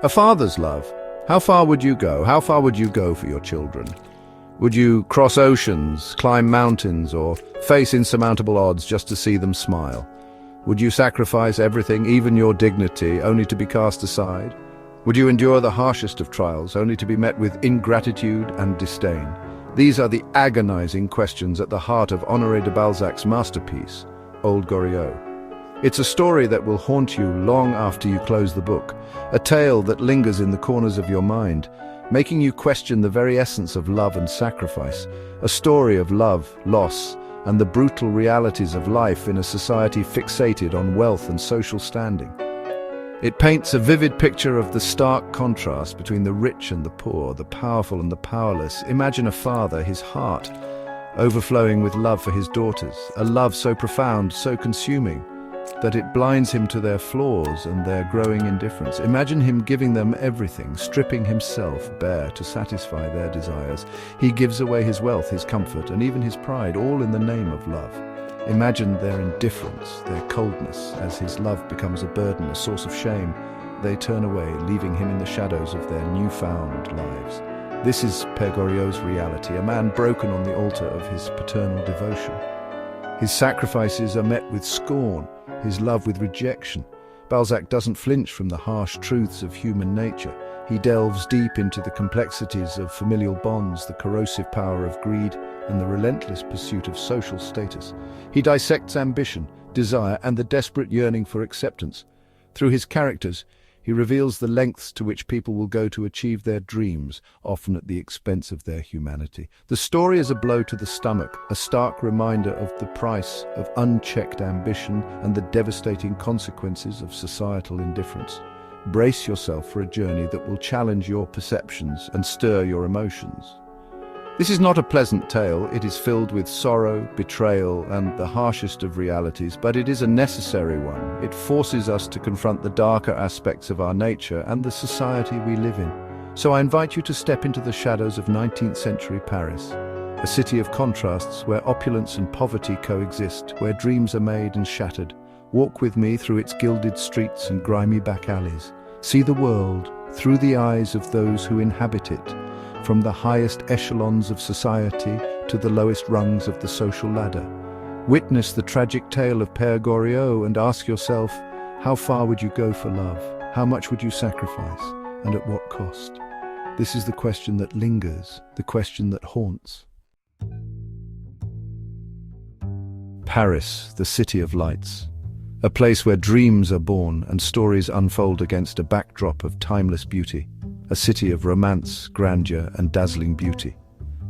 A father's love. How far would you go? How far would you go for your children? Would you cross oceans, climb mountains, or face insurmountable odds just to see them smile? Would you sacrifice everything, even your dignity, only to be cast aside? Would you endure the harshest of trials, only to be met with ingratitude and disdain? These are the agonizing questions at the heart of Honoré de Balzac's masterpiece, Old Goriot. It's a story that will haunt you long after you close the book, a tale that lingers in the corners of your mind, making you question the very essence of love and sacrifice, a story of love, loss, and the brutal realities of life in a society fixated on wealth and social standing. It paints a vivid picture of the stark contrast between the rich and the poor, the powerful and the powerless. Imagine a father, his heart overflowing with love for his daughters, a love so profound, so consuming, that it blinds him to their flaws and their growing indifference. Imagine him giving them everything, stripping himself bare to satisfy their desires. He gives away his wealth, his comfort, and even his pride, all in the name of love. Imagine their indifference, their coldness, as his love becomes a burden, a source of shame. They turn away, leaving him in the shadows of their newfound lives. This is Père Goriot's reality, a man broken on the altar of his paternal devotion. His sacrifices are met with scorn, his love with rejection. Balzac doesn't flinch from the harsh truths of human nature. He delves deep into the complexities of familial bonds, the corrosive power of greed, and the relentless pursuit of social status. He dissects ambition, desire, and the desperate yearning for acceptance. Through his characters, he reveals the lengths to which people will go to achieve their dreams, often at the expense of their humanity. The story is a blow to the stomach, a stark reminder of the price of unchecked ambition and the devastating consequences of societal indifference. Brace yourself for a journey that will challenge your perceptions and stir your emotions. This is not a pleasant tale. It is filled with sorrow, betrayal, and the harshest of realities, but it is a necessary one. It forces us to confront the darker aspects of our nature and the society we live in. So I invite you to step into the shadows of 19th century Paris, a city of contrasts where opulence and poverty coexist, where dreams are made and shattered. Walk with me through its gilded streets and grimy back alleys. See the world through the eyes of those who inhabit it, from the highest echelons of society to the lowest rungs of the social ladder. Witness the tragic tale of Père Goriot and ask yourself, how far would you go for love? How much would you sacrifice? And at what cost? This is the question that lingers, the question that haunts. Paris, the city of lights. A place where dreams are born and stories unfold against a backdrop of timeless beauty. A city of romance, grandeur, and dazzling beauty.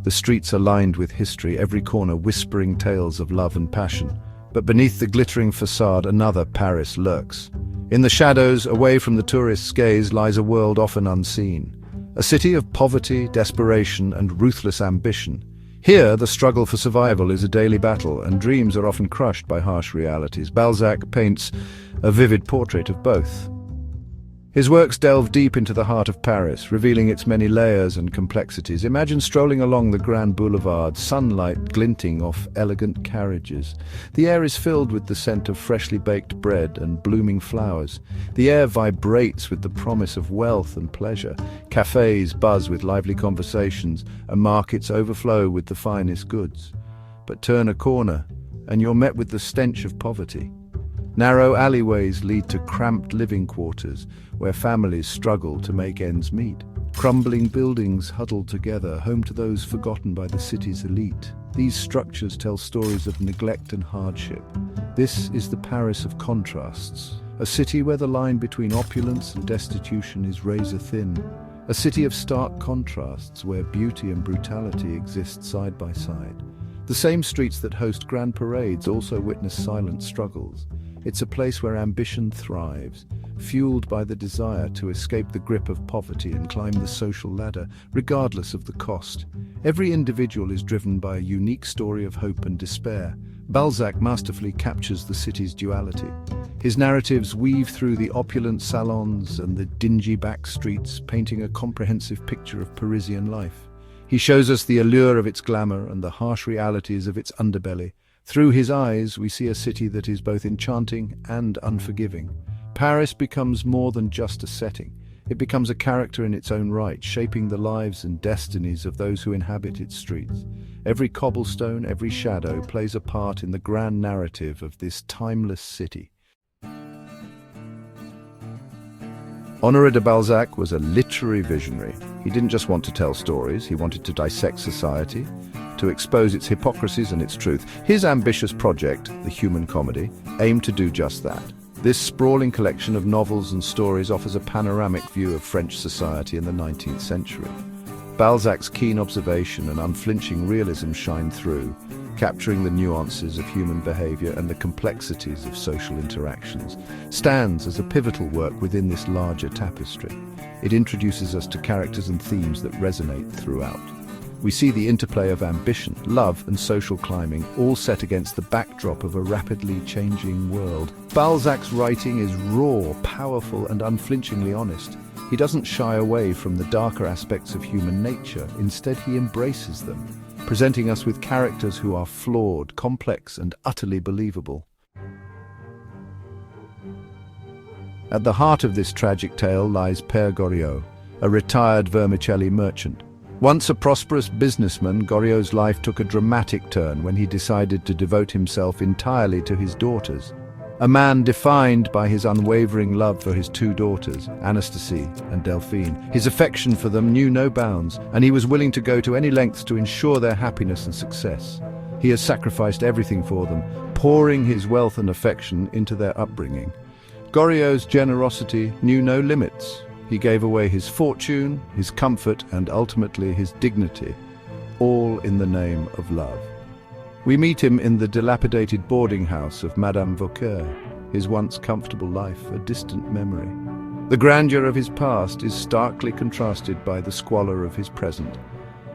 The streets are lined with history, every corner whispering tales of love and passion. But beneath the glittering facade, another Paris lurks. In the shadows, away from the tourist's gaze, lies a world often unseen. A city of poverty, desperation, and ruthless ambition. Here, the struggle for survival is a daily battle, and dreams are often crushed by harsh realities. Balzac paints a vivid portrait of both. His works delve deep into the heart of Paris, revealing its many layers and complexities. Imagine strolling along the Grand Boulevard, sunlight glinting off elegant carriages. The air is filled with the scent of freshly baked bread and blooming flowers. The air vibrates with the promise of wealth and pleasure. Cafes buzz with lively conversations, and markets overflow with the finest goods. But turn a corner, and you're met with the stench of poverty. Narrow alleyways lead to cramped living quarters, where families struggle to make ends meet. Crumbling buildings huddled together, home to those forgotten by the city's elite. These structures tell stories of neglect and hardship. This is the Paris of contrasts, a city where the line between opulence and destitution is razor thin. A city of stark contrasts, where beauty and brutality exist side by side. The same streets that host grand parades also witness silent struggles. It's a place where ambition thrives, fueled by the desire to escape the grip of poverty and climb the social ladder, regardless of the cost. Every individual is driven by a unique story of hope and despair. Balzac masterfully captures the city's duality. His narratives weave through the opulent salons and the dingy back streets, painting a comprehensive picture of Parisian life. He shows us the allure of its glamour and the harsh realities of its underbelly. Through his eyes, we see a city that is both enchanting and unforgiving. Paris becomes more than just a setting. It becomes a character in its own right, shaping the lives and destinies of those who inhabit its streets. Every cobblestone, every shadow plays a part in the grand narrative of this timeless city. Honoré de Balzac was a literary visionary. He didn't just want to tell stories, he wanted to dissect society, to expose its hypocrisies and its truth. His ambitious project, The Human Comedy, aimed to do just that. This sprawling collection of novels and stories offers a panoramic view of French society in the 19th century. Balzac's keen observation and unflinching realism shine through, capturing the nuances of human behavior and the complexities of social interactions, stands as a pivotal work within this larger tapestry. It introduces us to characters and themes that resonate throughout. We see the interplay of ambition, love, and social climbing, all set against the backdrop of a rapidly changing world. Balzac's writing is raw, powerful, and unflinchingly honest. He doesn't shy away from the darker aspects of human nature. Instead, he embraces them, presenting us with characters who are flawed, complex, and utterly believable. At the heart of this tragic tale lies Père Goriot, a retired vermicelli merchant. Once a prosperous businessman, Goriot's life took a dramatic turn when he decided to devote himself entirely to his daughters. A man defined by his unwavering love for his two daughters, Anastasie and Delphine. His affection for them knew no bounds, and he was willing to go to any lengths to ensure their happiness and success. He has sacrificed everything for them, pouring his wealth and affection into their upbringing. Goriot's generosity knew no limits. He gave away his fortune, his comfort, and ultimately his dignity, all in the name of love. We meet him in the dilapidated boarding house of Madame Vauquer, his once comfortable life a distant memory. The grandeur of his past is starkly contrasted by the squalor of his present,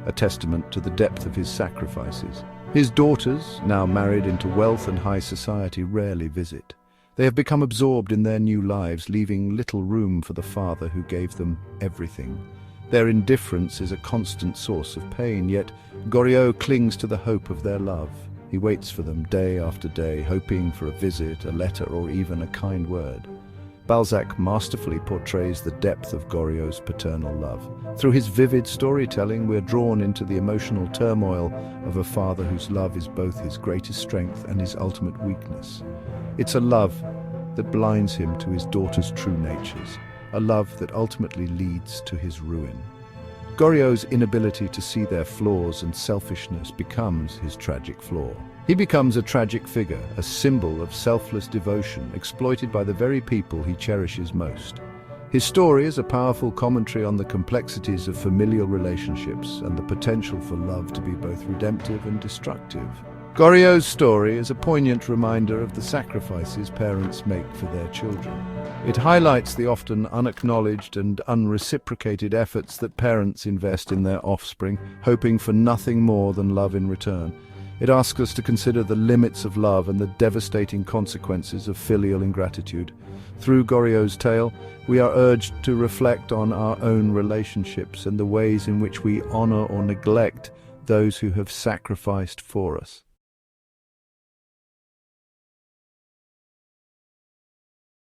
a testament to the depth of his sacrifices. His daughters, now married into wealth and high society, rarely visit. They have become absorbed in their new lives, leaving little room for the father who gave them everything. Their indifference is a constant source of pain, yet Goriot clings to the hope of their love. He waits for them day after day, hoping for a visit, a letter, or even a kind word. Balzac masterfully portrays the depth of Goriot's paternal love. Through his vivid storytelling, we're drawn into the emotional turmoil of a father whose love is both his greatest strength and his ultimate weakness. It's a love that blinds him to his daughter's true natures, a love that ultimately leads to his ruin. Goriot's inability to see their flaws and selfishness becomes his tragic flaw. He becomes a tragic figure, a symbol of selfless devotion, exploited by the very people he cherishes most. His story is a powerful commentary on the complexities of familial relationships and the potential for love to be both redemptive and destructive. Goriot's story is a poignant reminder of the sacrifices parents make for their children. It highlights the often unacknowledged and unreciprocated efforts that parents invest in their offspring, hoping for nothing more than love in return. It asks us to consider the limits of love and the devastating consequences of filial ingratitude. Through Goriot's tale, we are urged to reflect on our own relationships and the ways in which we honor or neglect those who have sacrificed for us.